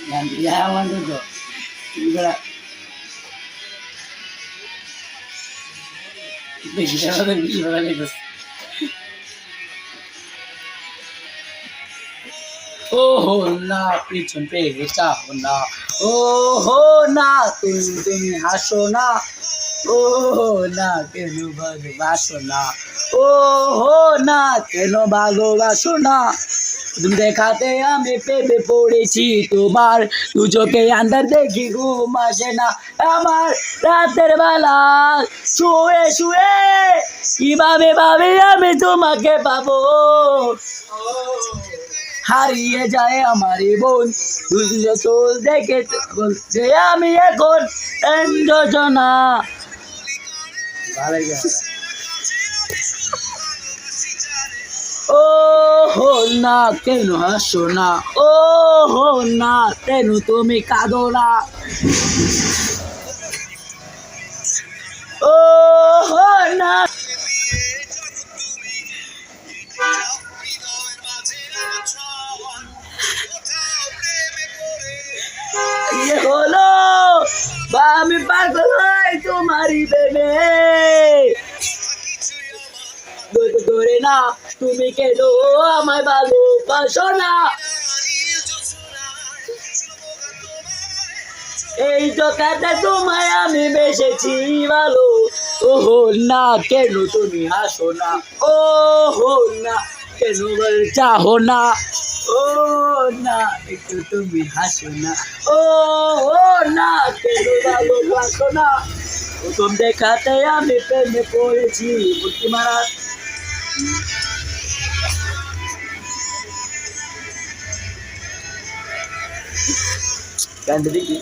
ఏమంటుందో ఇక్కడ ओहो ना पिछन पे चाहो ना ओहो ना तुम हासो ना ओहो ना केनो भालोबासो ना ओहो ना केनो भालोबासो ना तुम देखाते हमें प्रेमे पड़ेছি তোমার দু চোখে अंदर দেখি ঘুম আসে না আমার রাতের বেলা শুয়ে শুয়ে কিভাবে ভাবে আমি তোমাকে পাবো হারিয়ে যায় আমার বোন দুজো চোল দেখে বলছে আমি এখন যোজনা ও হো না কেন হাসো না ও হো না কেন তুমি কাঁদো না ও হো না ये হলো বা আমি পাগল হই তোমারই প্রেমে ধরে না তুমি কেন আমায় ভালোবাসো না এই জগতে তোমায় আমি বেসেছি ভালো ওহো না কেন তুমি হাসো না ওহো না কেন চাহো না ও না একটু তুমি হাসো না ও না কেন ভালোবাসো না প্রথম দেখাতে আমি প্রেমে পড়েছি বুদ্ধি মারা কান্দে দেখি